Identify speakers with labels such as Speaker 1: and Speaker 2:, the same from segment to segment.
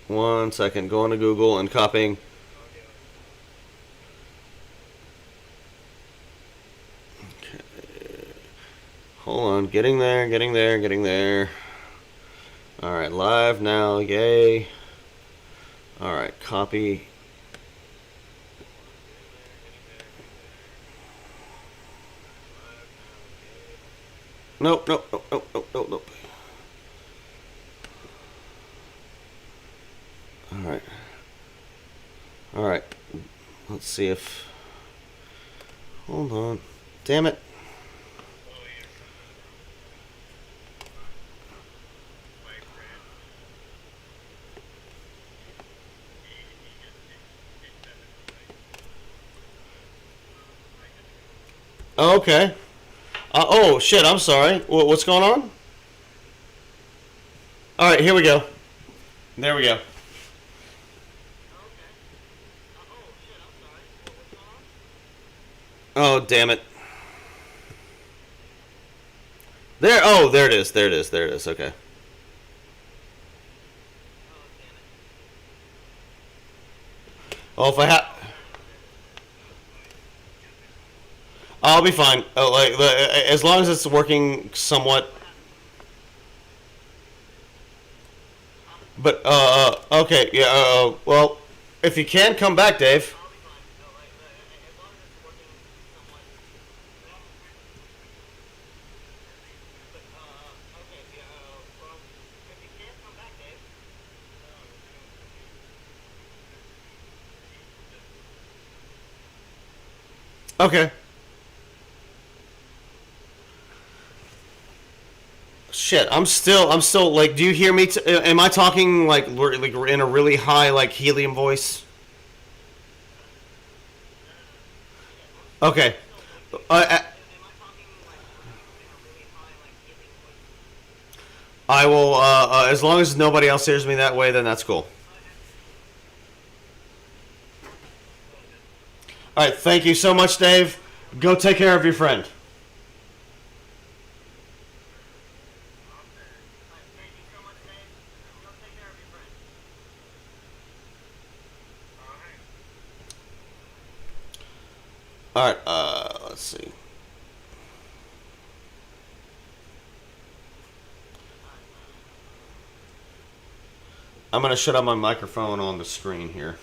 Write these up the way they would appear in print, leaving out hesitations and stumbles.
Speaker 1: 1 second. Going to Google and copying. Hold on. Getting there, getting there, getting there. Alright, live now. Yay. Alright, copy. Nope, nope, nope, nope, nope, nope, nope. Alright. Alright. Let's see if... Hold on. Damn it. Oh, okay. Oh, shit, I'm sorry. What's going on? Alright, here we go. There we go. Oh, damn it. There, oh, there it is, there it is, there it is, okay. Oh, if I have... I'll be fine. Oh, like, as long as it's working somewhat. But, okay, yeah, well, if you can, come back, Dave. Okay. Shit, I'm still, like, do you hear me? Am I talking, like, in a really high, like, helium voice? Okay. I, I will, as long as nobody else hears me that way, then that's cool. Alright, thank you so much, Dave. Go take care of your friend. Alright, let's see. I'm gonna shut off my microphone on the screen here.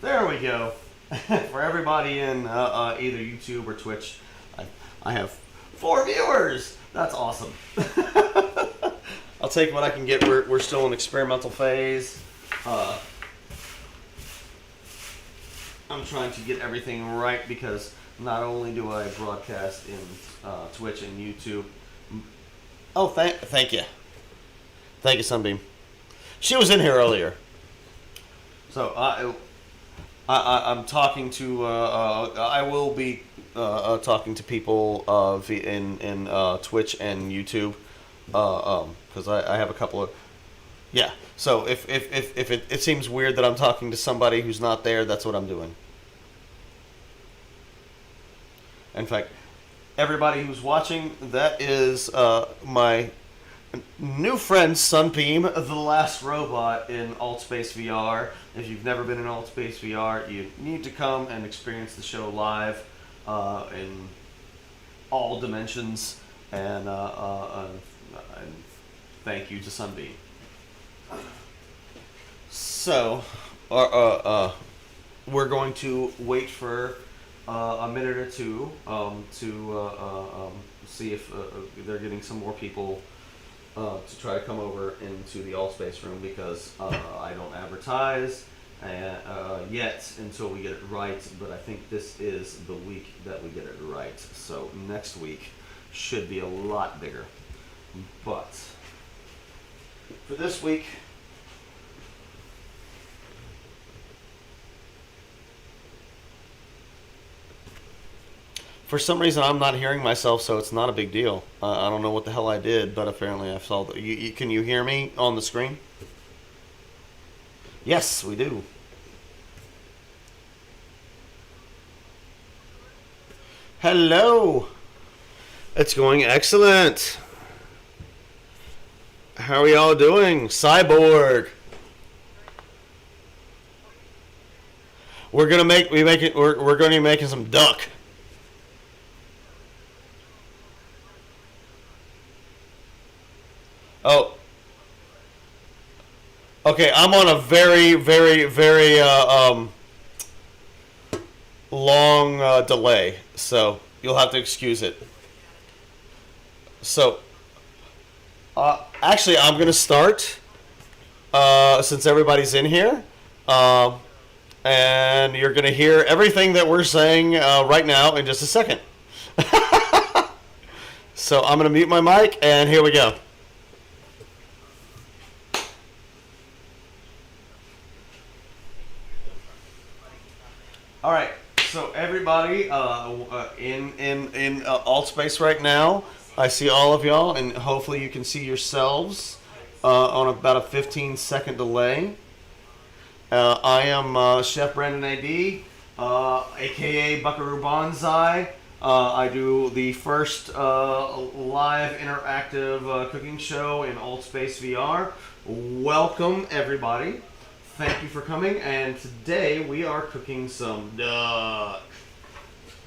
Speaker 1: There we go. For everybody in either YouTube or Twitch, I have 4 viewers. That's awesome. I'll take what I can get. We're still in experimental phase. I'm trying to get everything right because not only do I broadcast in Twitch and YouTube. Oh, thank you. Thank you, Sunbeam. She was in here earlier. So I'm talking to. I will be talking to people in Twitch and YouTube because I have a couple of. Yeah. So if it seems weird that I'm talking to somebody who's not there, that's what I'm doing. In fact, everybody who's watching, that is my new friend Sunbeam, the last robot in AltspaceVR. If you've never been in AltspaceVR, you need to come and experience the show live in all dimensions. And thank you to Sunbeam. So, we're going to wait for a minute or two to see if they're getting some more people to try to come over into the Allspace room because I don't advertise yet until we get it right, but I think this is the week that we get it right. So next week should be a lot bigger. But for this week, for some reason, I'm not hearing myself, so it's not a big deal. I don't know what the hell I did, but apparently I saw that. Can you hear me on the screen? Yes, we do. Hello. It's going excellent. How are y'all doing? Cyborg. We're gonna we're gonna be making some duck. Oh, okay. I'm on a very, very, very long delay, so you'll have to excuse it. So, actually, I'm gonna start since everybody's in here, and you're gonna hear everything that we're saying right now in just a second. So I'm gonna mute my mic, and here we go. All right, so everybody in AltSpace right now, I see all of y'all, and hopefully you can see yourselves on about a 15-second delay. I am Chef Brandon AD, aka Buckaroo Banzai. I do the first live interactive cooking show in AltspaceVR. Welcome, everybody. Thank you for coming, and today we are cooking some duck.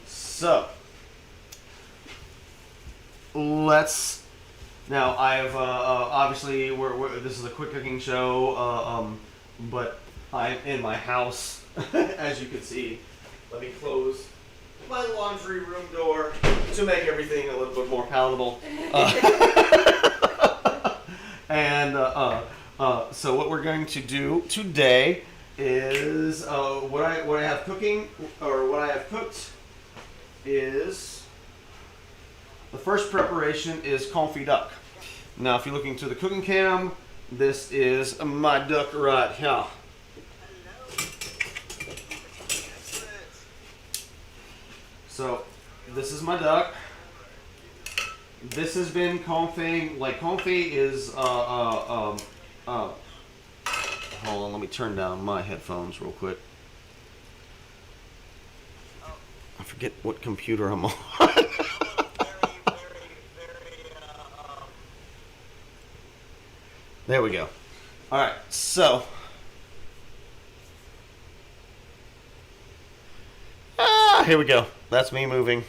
Speaker 1: So, let's. Now, I've obviously this is a quick cooking show, but I'm in my house, as you can see. Let me close my laundry room door to make everything a little bit more palatable. So what we're going to do today is what I have cooking, or what I have cooked is the first preparation is confit duck. Now, if you're looking to the cooking cam, this is my duck right here. So this is my duck. This has been confit. Like confit is hold on, let me turn down my headphones real quick. I forget what computer I'm on. There we go. All right, so here we go. That's me moving.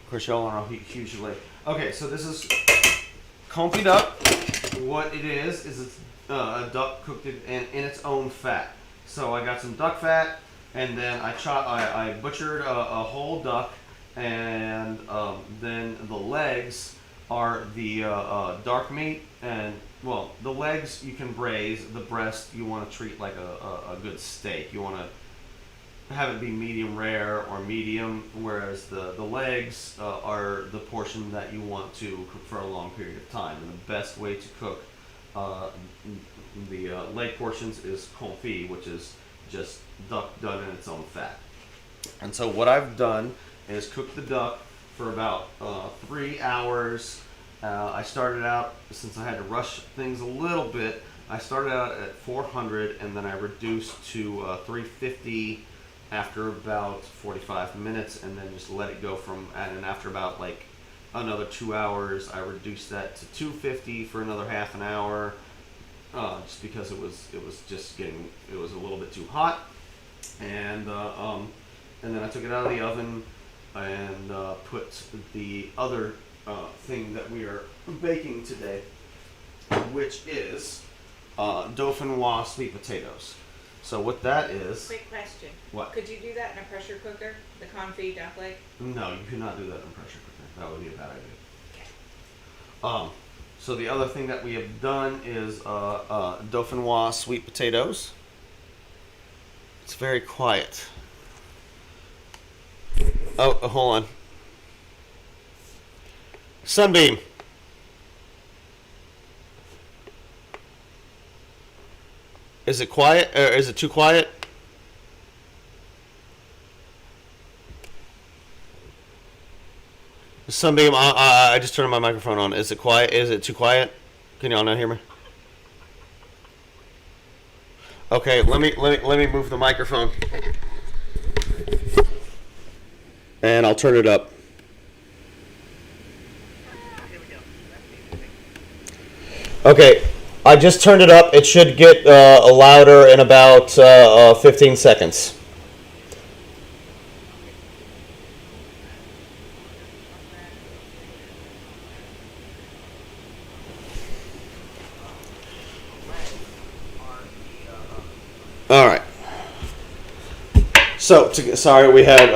Speaker 1: Of course, y'all are huge delay. Okay, so this is confit duck. What it is it's duck cooked it in its own fat. So I got some duck fat, and then I butchered a whole duck, and then the legs are the dark meat, and well, the legs you can braise. The breast you want to treat like a good steak. You want to have it be medium rare or medium, whereas the legs are the portion that you want to cook for a long period of time. And the best way to cook the leg portions is confit, which is just duck done in its own fat. And so what I've done is cook the duck for about 3 hours. I started out, since I had to rush things a little bit, I started out at 400, and then I reduced to 350 after about 45 minutes, and then just let it go and after about like another 2 hours, I reduced that to 250 for another half an hour, just because it was a little bit too hot, and then I took it out of the oven and put the other thing that we are baking today, which is dauphinoise sweet potatoes. So what that is...
Speaker 2: Quick question.
Speaker 1: What?
Speaker 2: Could you do that in a pressure cooker? The confit duck leg?
Speaker 1: No, you cannot do that in a pressure cooker. That would be a bad idea.
Speaker 2: Okay.
Speaker 1: So the other thing that we have done is dauphinoise sweet potatoes. It's very quiet. Oh, hold on. Sunbeam. Is it quiet, or is it too quiet? Sunbeam, I just turned my microphone on. Is it quiet? Is it too quiet? Can y'all not hear me? Okay, let me move the microphone, and I'll turn it up. Okay, I just turned it up. It should get louder in about 15 seconds. All right. So, sorry, we had,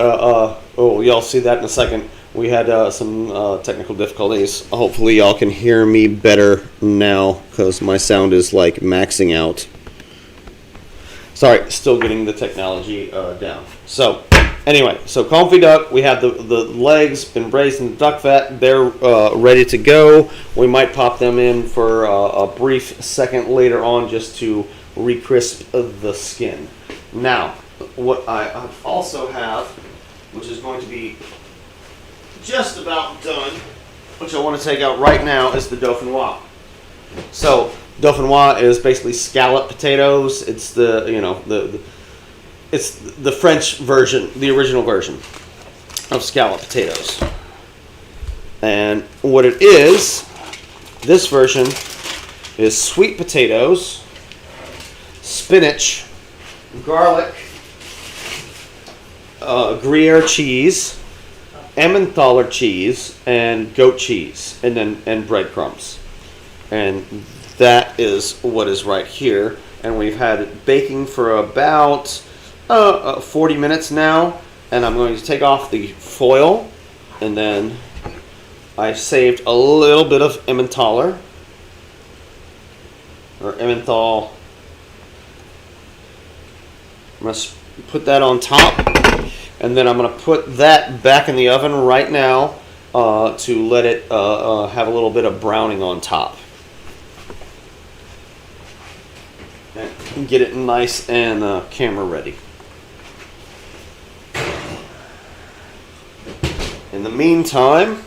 Speaker 1: y'all see that in a second. We had some technical difficulties. Hopefully y'all can hear me better now, because my sound is like maxing out. Sorry, still getting the technology down. So, anyway, so confit duck, we have the legs been braised in the duck fat. They're ready to go. We might pop them in for a brief second later on just to recrisp the skin. Now, what I also have, which is going to be just about done, which I want to take out right now, is the dauphinoise. So dauphinoise is basically scallop potatoes. It's it's the French version, the original version of scallop potatoes. And what it is, this version is sweet potatoes, spinach, garlic, Gruyere cheese, Emmentaler cheese, and goat cheese, and breadcrumbs. And that is what is right here. And we've had it baking for about 40 minutes now. And I'm going to take off the foil, and then I saved a little bit of Emmentaler, or Emmental. I'm going to put that on top, and then I'm going to put that back in the oven right now to let it have a little bit of browning on top. And get it nice and camera ready. In the meantime,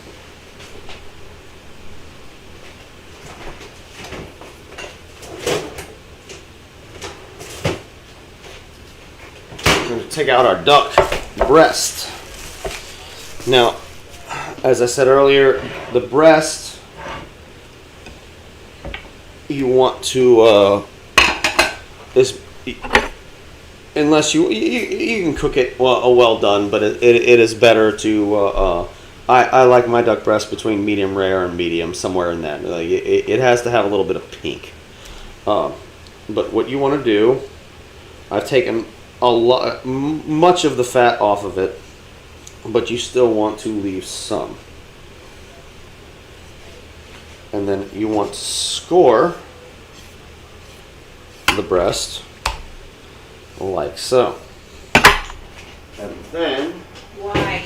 Speaker 1: we're going to take out our duck breast. Now, as I said earlier, the breast, you want to unless you can cook it well done, but it is better to I like my duck breast between medium rare and medium, somewhere in that. It has to have a little bit of pink. But what you want to do, I've taken much of the fat off of it, but you still want to leave some. And then you want to score the breast like so. And then
Speaker 2: Why?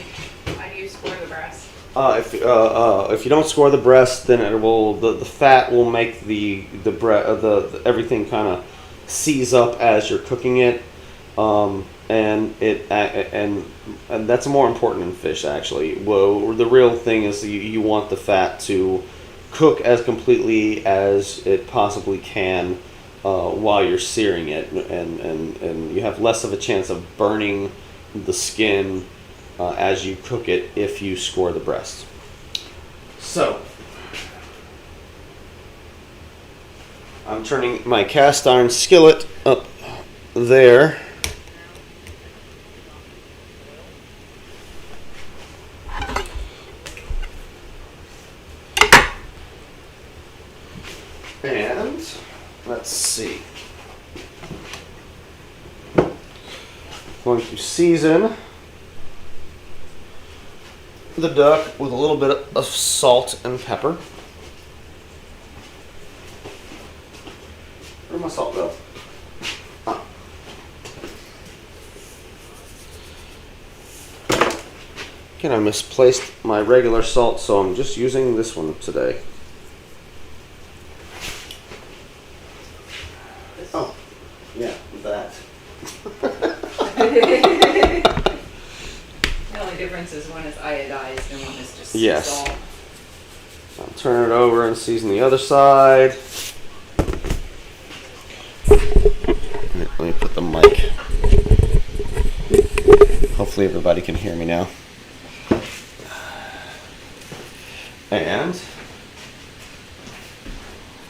Speaker 2: Why do you score the breast?
Speaker 1: if you don't score the breast, then it will the fat will make the everything kind of seize up as you're cooking it, and that's more important in fish actually. Well, the real thing is you want the fat to cook as completely as it possibly can while you're searing it, and you have less of a chance of burning the skin as you cook it if you score the breast. So I'm turning my cast iron skillet up there. And let's see. Going to season the duck with a little bit of salt and pepper. Where'd my salt go? Ah. Again, I misplaced my regular salt, so I'm just using this one today. Oh, yeah, that.
Speaker 2: The only difference is one is iodized and one is just
Speaker 1: Yes.
Speaker 2: salt.
Speaker 1: I'll turn it over and season the other side. Let me put the mic. Hopefully everybody can hear me now. And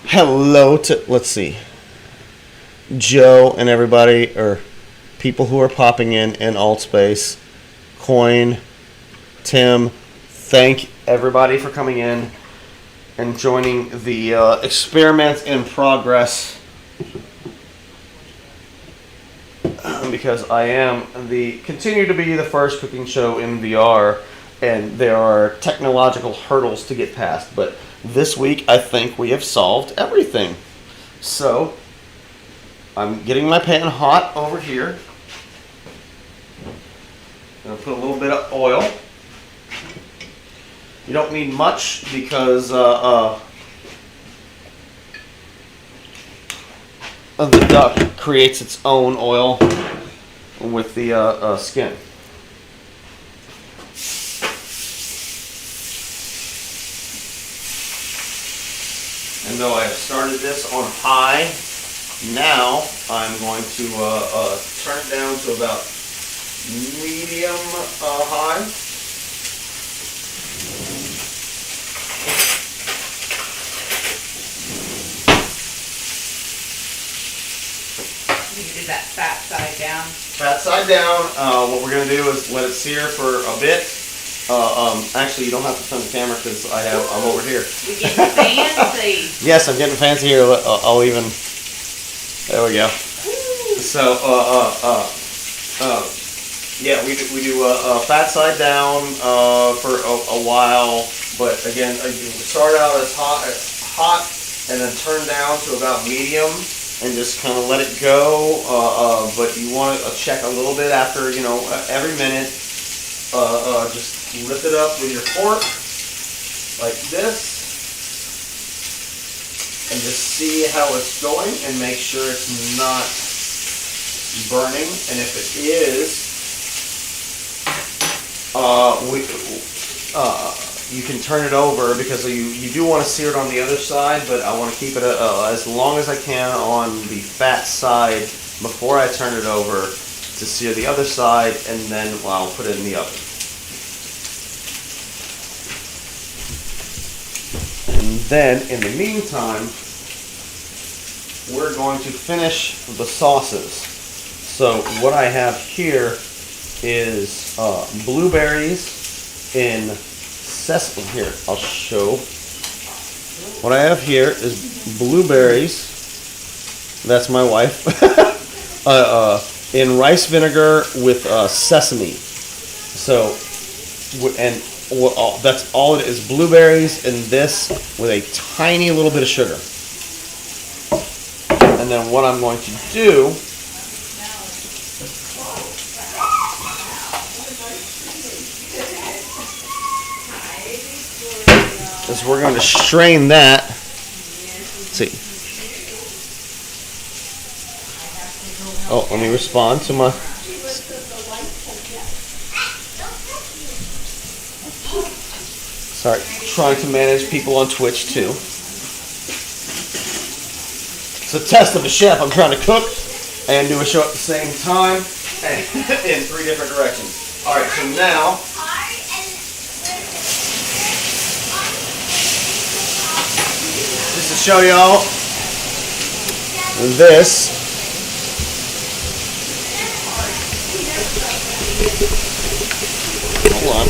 Speaker 1: hello to, let's see, Joe and everybody, or people who are popping in AltSpace, Coin, Tim, thank everybody for coming in and joining the experiment in progress, because I am continue to be the first cooking show in VR, and there are technological hurdles to get past, but this week I think we have solved everything. So I'm getting my pan hot over here. I'm going to put a little bit of oil. You don't need much because the duck creates its own oil with the skin. And though I have started this on high, now I'm going to turn it down to about medium high.
Speaker 2: You did that fat side down.
Speaker 1: Fat side down. What we're going to do is let it sear for a bit. Actually, you don't have to turn the camera because I'm over here.
Speaker 2: We get fancy.
Speaker 1: Yes, I'm getting fancy here. I'll even. There we go. So, yeah, we do fat side down for a while, but again, you start out as hot, and then turn down to about medium, and just kind of let it go. But you want to check a little bit after, every minute. Just lift it up with your fork like this, and just see how it's going, and make sure it's not burning. And if it is, you can turn it over, because you do want to sear it on the other side, but I want to keep it as long as I can on the fat side before I turn it over to sear the other side, and then I'll put it in the oven. And then, in the meantime, we're going to finish the sauces. So what I have here is blueberries in sesame. Here, I'll show. What I have here is blueberries That's my wife. In rice vinegar with sesame. So, that's all it is. Blueberries and this with a tiny little bit of sugar. And then what I'm going to do is we're going to strain that. Let's see. Oh, let me respond to my... Sorry, trying to manage people on Twitch too. It's a test of a chef. I'm trying to cook and do a show at the same time and in 3 different directions. All right, so now just to show y'all this. Hold on.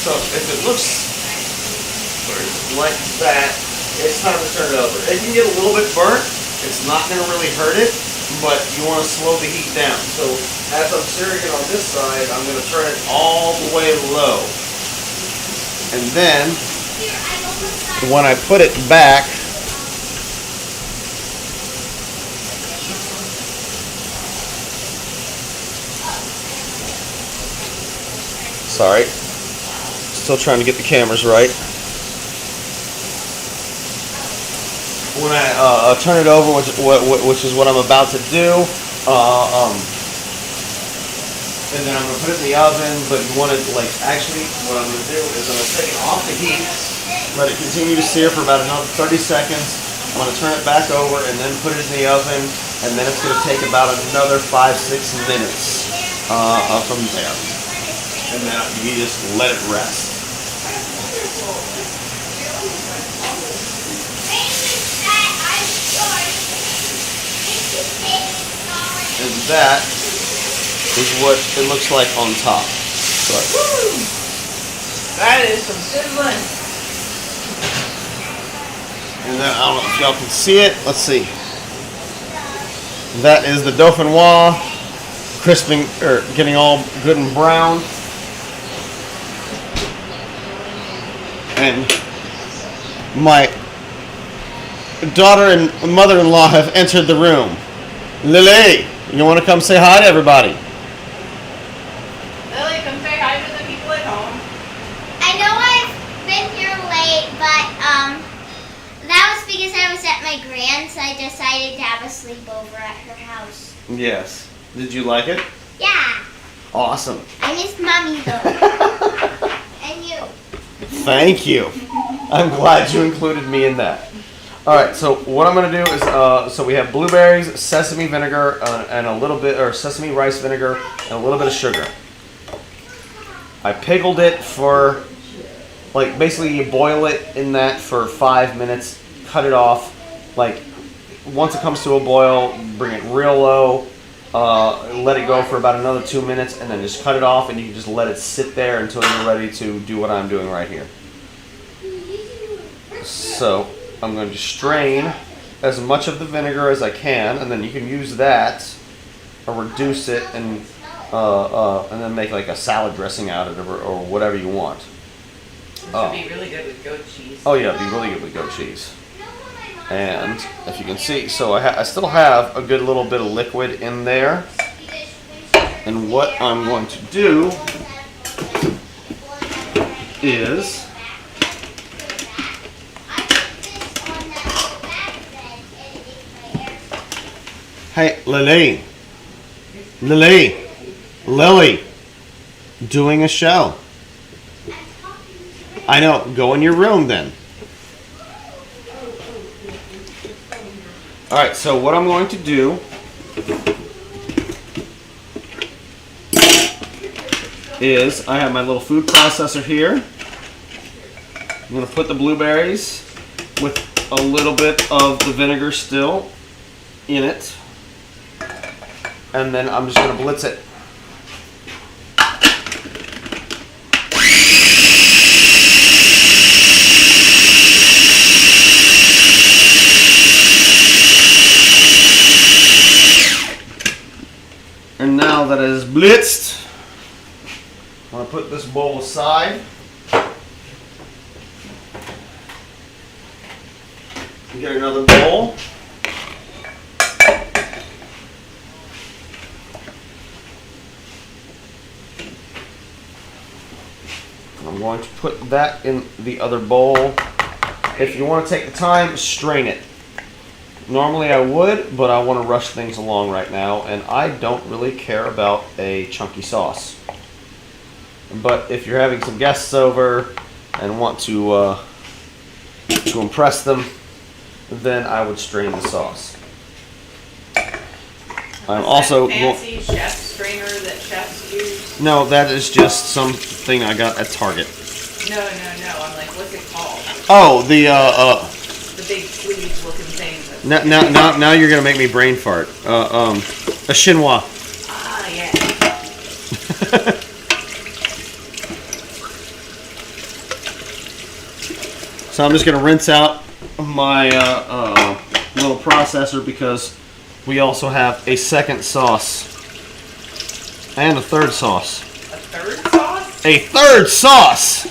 Speaker 1: So if it looks like that, it's time to turn it over. It can get a little bit burnt. It's not going to really hurt it, but you want to slow the heat down. So as I'm searing it on this side, I'm going to turn it all the way low. And then when I put it back, sorry, still trying to get the cameras right. When I turn it over, which is what I'm about to do, and then I'm going to put it in the oven, but you want to, like, actually, what I'm going to do is I'm going to take it off the heat, let it continue to sear for about another 30 seconds. I'm going to turn it back over and then put it in the oven, and then it's going to take about another 5-6 minutes from there. And then you just let it rest. And that is what it looks like on top.
Speaker 2: That is some sizzling.
Speaker 1: And then I don't know if y'all can see it. Let's see. That is the dauphinoise crisping or getting all good and brown. And my daughter and mother-in-law have entered the room. Lily, you want to come say hi to everybody?
Speaker 2: Lily, come say hi to the people at home.
Speaker 3: I know I've been here late, but that was because I was at my grand's. I decided to have a sleepover at her house.
Speaker 1: Yes. Did you like it?
Speaker 3: Yeah.
Speaker 1: Awesome.
Speaker 3: I miss Mommy though. And you.
Speaker 1: Thank you. I'm glad you included me in that. All right, so what I'm going to do is, so we have blueberries, sesame vinegar, and a little bit, or sesame rice vinegar, and a little bit of sugar. I pickled it for, like, basically you boil it in that for 5 minutes, cut it off. Like, once it comes to a boil, bring it real low, let it go for about another 2 minutes, and then just cut it off, and you can just let it sit there until you're ready to do what I'm doing right here. So I'm going to strain as much of the vinegar as I can, and then you can use that or reduce it and then make like a salad dressing out of it or whatever you want.
Speaker 2: This would be really good with goat cheese.
Speaker 1: Oh yeah, it'd be really good with goat cheese. And if you can see, so I still have a good little bit of liquid in there. And what I'm going to do is hey, Lily, doing a show. I know, go in your room then. All right, so what I'm going to do is I have my little food processor here. I'm going to put the blueberries with a little bit of the vinegar still in it, and then I'm just going to blitz it. blitzed. I'm going to put this bowl aside. Get another bowl. I'm going to put that in the other bowl. If you want to take the time, strain it. Normally I would, but I want to rush things along right now, and I don't really care about a chunky sauce. But if you're having some guests over and want to impress them, then I would strain the sauce. I'm also
Speaker 2: fancy chef strainer that chefs use.
Speaker 1: No, that is just something I got at Target.
Speaker 2: No. I'm like, what's it called?
Speaker 1: Oh,
Speaker 2: The big sleeve looking thing.
Speaker 1: now you're gonna make me brain fart. A chinois.
Speaker 2: Ah, yeah.
Speaker 1: So I'm just gonna rinse out my little processor because we also have a second sauce and a third sauce.
Speaker 2: A third sauce?
Speaker 1: A third sauce.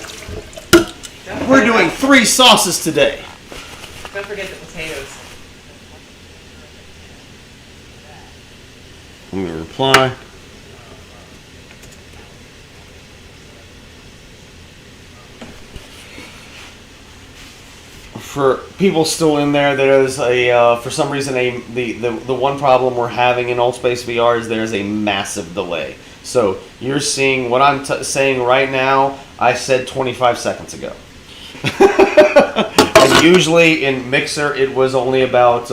Speaker 1: We're doing 3 sauces today.
Speaker 2: Don't forget the potatoes.
Speaker 1: I'm gonna reply. For people still in there, there's a for some reason the one problem we're having in AltspaceVR is there's a massive delay. So you're seeing what I'm saying right now. I said 25 seconds ago, and usually in Mixer it was only about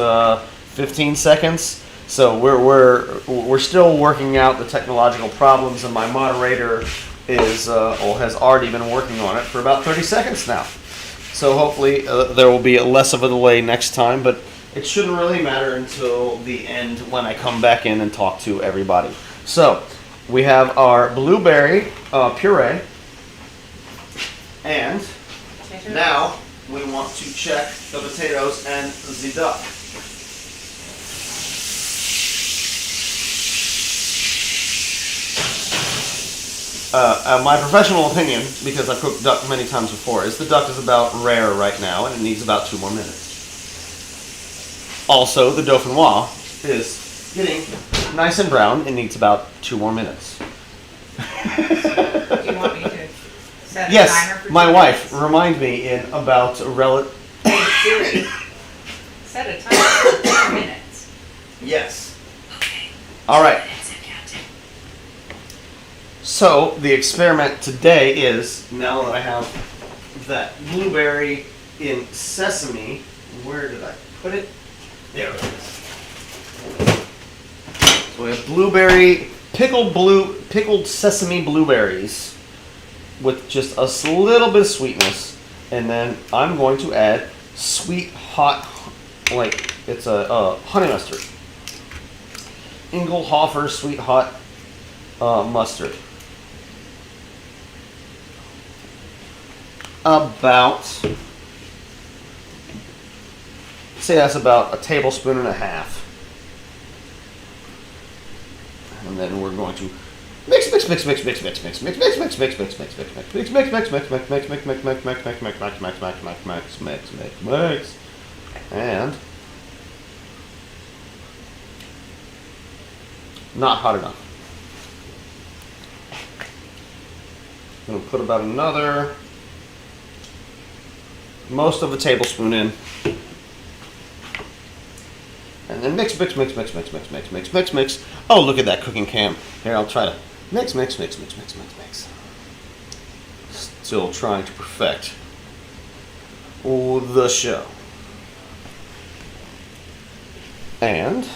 Speaker 1: 15 seconds. So we're still working out the technological problems, and my moderator has already been working on it for about 30 seconds now. So hopefully there will be less of a delay next time, but it shouldn't really matter until the end when I come back in and talk to everybody. So we have our blueberry puree, and now we want to check the potatoes and the duck. My professional opinion, because I've cooked duck many times before, is the duck is about rare right now, and it needs about 2 more minutes. Also, the dauphinoise is getting nice and brown and needs about 2 more minutes.
Speaker 2: Do you want me to set a timer
Speaker 1: Yes,
Speaker 2: for
Speaker 1: my
Speaker 2: 2
Speaker 1: wife,
Speaker 2: minutes?
Speaker 1: remind me in about
Speaker 2: Hey Siri, set a timer for 2 minutes.
Speaker 1: Yes. All right. So the experiment today is, now that I have that blueberry in sesame, where did I put it? There it is. So we have blueberry, pickled sesame blueberries with just a little bit of sweetness, and then I'm going to add sweet hot, like it's a honey mustard. Engelhofer sweet hot mustard. About, say that's about a tablespoon and a half. And then we're going to mix. And not hot enough. I'm going to put about another, most of a tablespoon in. And then mix. Oh, look at that cooking cam. Here, I'll try to mix. Still trying to perfect the show. And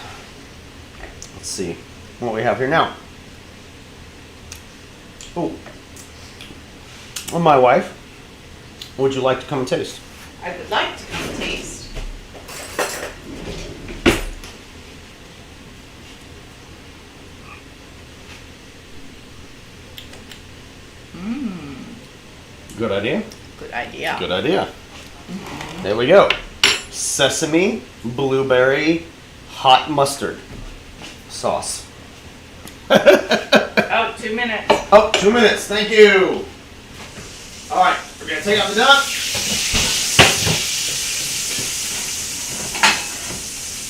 Speaker 1: let's see what we have here now. Oh, well, my wife, would you like to come and taste?
Speaker 2: I would like to come and taste.
Speaker 1: Good idea.
Speaker 2: Good idea.
Speaker 1: Good idea. There we go. Sesame, blueberry, hot mustard sauce.
Speaker 2: Oh 2 minutes.
Speaker 1: Oh, 2 minutes. Thank you. All right, we're gonna take out the duck.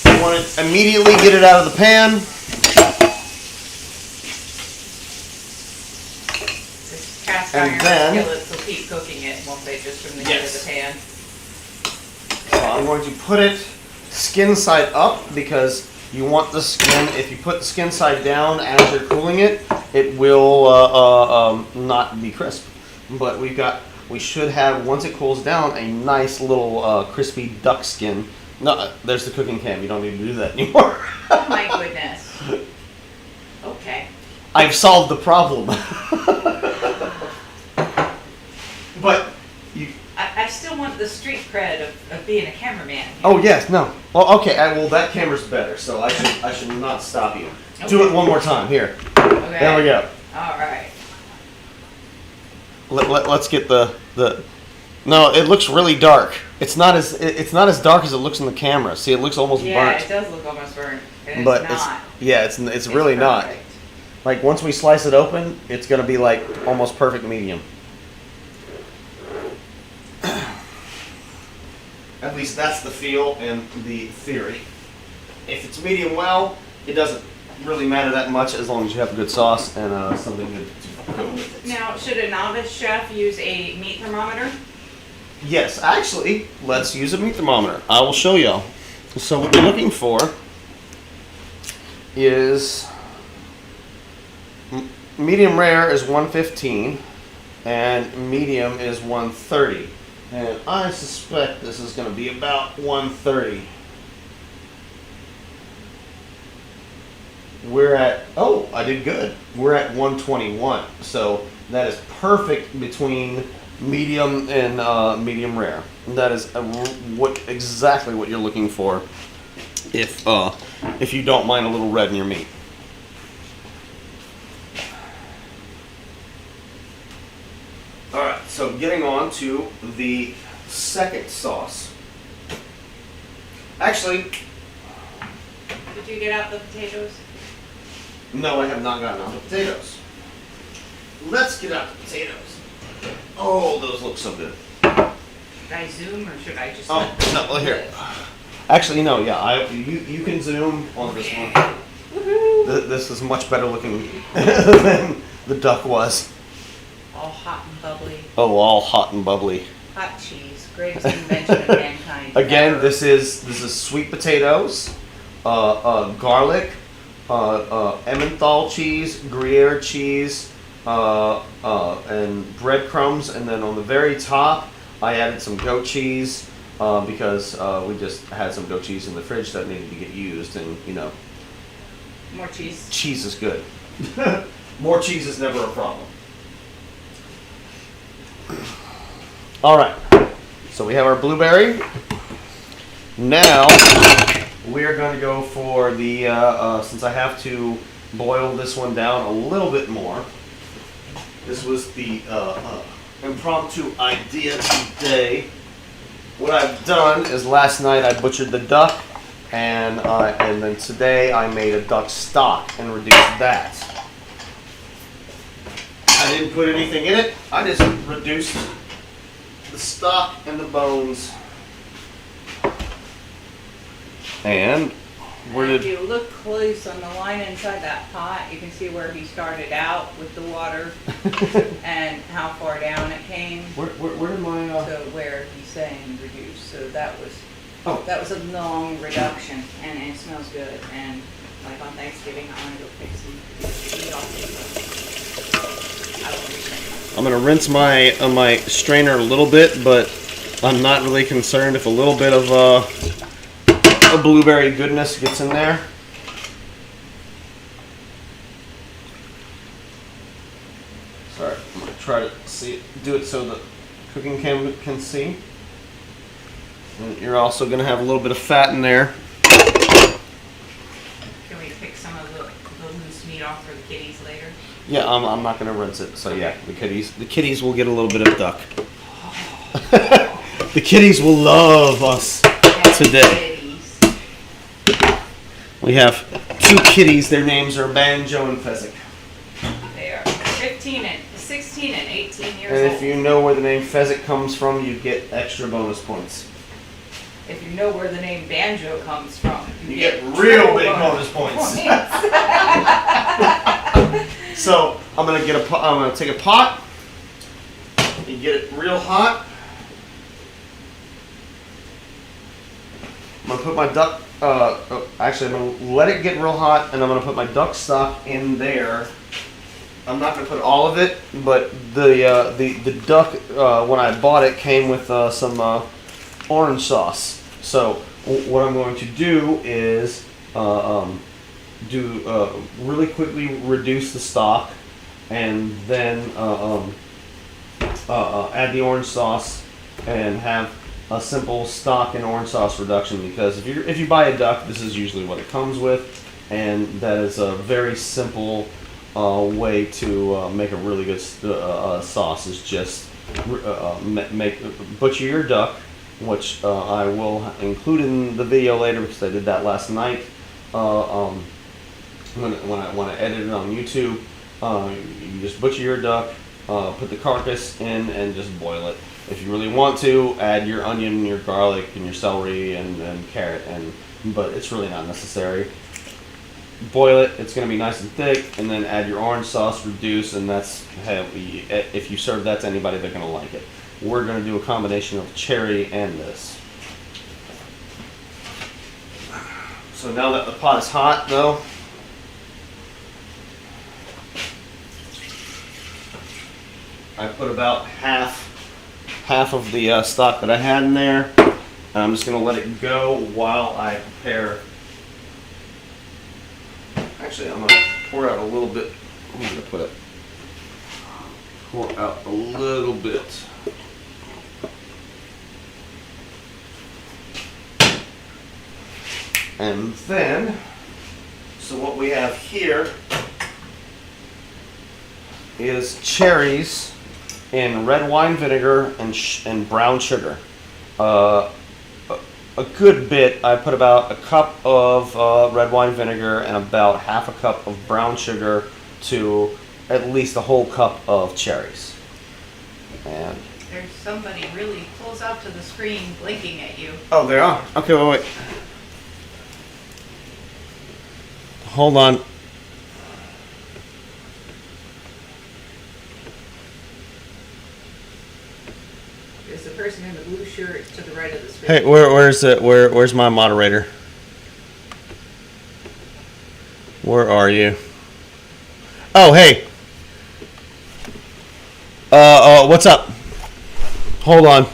Speaker 1: You want to immediately get it out of the pan.
Speaker 2: This cast
Speaker 1: And
Speaker 2: iron
Speaker 1: then-
Speaker 2: skillets will keep cooking it, won't they, just from the heat of the pan?
Speaker 1: So I'm going to put it skin side up because you want the skin. If you put the skin side down as you're cooling it, it will not be crisp. But we should have, once it cools down, a nice little crispy duck skin. No, there's the cooking cam. You don't need to do that anymore.
Speaker 2: Oh my goodness. Okay.
Speaker 1: I've solved the problem. But you.
Speaker 2: I still want the street cred of being a cameraman.
Speaker 1: Oh yes, no. Well, okay. Well, that camera's better, so I should not stop you. Do
Speaker 2: Okay.
Speaker 1: it one more time. Here.
Speaker 2: Okay.
Speaker 1: There we go.
Speaker 2: All right.
Speaker 1: Let's get the. No, it looks really dark. It's not as dark as it looks in the camera. See, it looks almost
Speaker 2: Yeah,
Speaker 1: burnt.
Speaker 2: it does look almost burnt, and
Speaker 1: But
Speaker 2: it's not.
Speaker 1: it's really not.
Speaker 2: Perfect.
Speaker 1: Like once we slice it open, it's gonna be like almost perfect medium. At least that's the feel and the theory. If it's medium well, it doesn't really matter that much as long as you have a good sauce and something good to go with it.
Speaker 2: Now, should a novice chef use a meat thermometer?
Speaker 1: Yes, actually, let's use a meat thermometer. I will show y'all. So what we're looking for is medium rare is 115 and medium is 130. And I suspect this is going to be about 130. We're at, oh, I did good. We're at 121. So that is perfect between medium and medium rare. That is exactly what you're looking for if you don't mind a little red in your meat. All right, so getting on to the second sauce. Actually,
Speaker 2: Did you get out the potatoes?
Speaker 1: no, I have not gotten out the potatoes. Let's get out the potatoes. Oh, those look so good.
Speaker 2: Should I zoom or should I just?
Speaker 1: Oh, no, well, here. Actually, no, yeah, you can zoom on this one. This is much better looking than the duck was.
Speaker 2: All hot and bubbly.
Speaker 1: Oh, all hot and bubbly.
Speaker 2: Hot cheese, greatest invention of mankind.
Speaker 1: Again,
Speaker 2: ever.
Speaker 1: this is sweet potatoes, garlic, Emmenthal cheese, Gruyere cheese, and breadcrumbs, and then on the very top, I added some goat cheese because we just had some goat cheese in the fridge that needed to get used, and you know,
Speaker 2: More cheese.
Speaker 1: cheese is good. More cheese is never a problem. All right, so we have our blueberry. Now we're going to go for the, since I have to boil this one down a little bit more. This was the impromptu idea today. What I've done is last night I butchered the duck, and then today I made a duck stock and reduced that. I didn't put anything in it. I just reduced the stock and the bones. And where
Speaker 2: If
Speaker 1: did
Speaker 2: you look close on the line inside that pot, you can see where he started out with the water and how far down it came
Speaker 1: where did my
Speaker 2: to where he's saying reduce. So that was
Speaker 1: Oh.
Speaker 2: that was a long reduction, and it smells good. And like on Thanksgiving, I want to go pick some meat off the I will restrain.
Speaker 1: I'm gonna rinse my strainer a little bit, but I'm not really concerned if a little bit of a blueberry goodness gets in there. Sorry, I'm gonna try to do it so the cooking cam can see. And you're also gonna have a little bit of fat in there.
Speaker 2: Can we pick some of the loose meat off for the kitties later?
Speaker 1: Yeah, I'm not gonna rinse it. So yeah, the kitties will get a little bit of duck. The kitties will love us today.
Speaker 2: Kitties.
Speaker 1: We have two kitties. Their names are Banjo and Fezzik.
Speaker 2: They are 16 and 18 years
Speaker 1: And
Speaker 2: old.
Speaker 1: if you know where the name Pheasant comes from, you get extra bonus points.
Speaker 2: If you know where the name Banjo comes from,
Speaker 1: You get real big bonus points. So I'm gonna take a pot and get it real hot. I'm gonna put my duck. Actually, I'm gonna let it get real hot, and I'm gonna put my duck stock in there. I'm not gonna put all of it, but the duck when I bought it came with some orange sauce. So what I'm going to do is really quickly reduce the stock, and then add the orange sauce and have a simple stock and orange sauce reduction. Because if you buy a duck, this is usually what it comes with, and that is a very simple way to make a really good sauce. Is just butcher your duck, which I will include in the video later because I did that last night. When I edit it on YouTube, you just butcher your duck, put the carcass in, and just boil it. If you really want to, add your onion, your garlic, and your celery, and carrot, but it's really not necessary. Boil it, it's going to be nice and thick, and then add your orange sauce, reduce, and that's heavy. If you serve that to anybody, they're going to like it. We're going to do a combination of cherry and this. So now that the pot is hot, though, I put about half of the stock that I had in there, and I'm just going to let it go while I prepare. Actually, I'm going to pour out a little bit. I'm going to put it. Pour out a little bit. And then, so what we have here is cherries in red wine vinegar and brown sugar. A good bit. I put about a cup of red wine vinegar and about half a cup of brown sugar to at least a whole cup of cherries. And
Speaker 2: There's somebody really close up to the screen blinking at you.
Speaker 1: oh, they are. Okay, wait. Hold on.
Speaker 2: There's the person in the blue shirt to the right of the screen.
Speaker 1: Hey, where's my moderator? Where are you? Oh, hey. What's up? Hold on.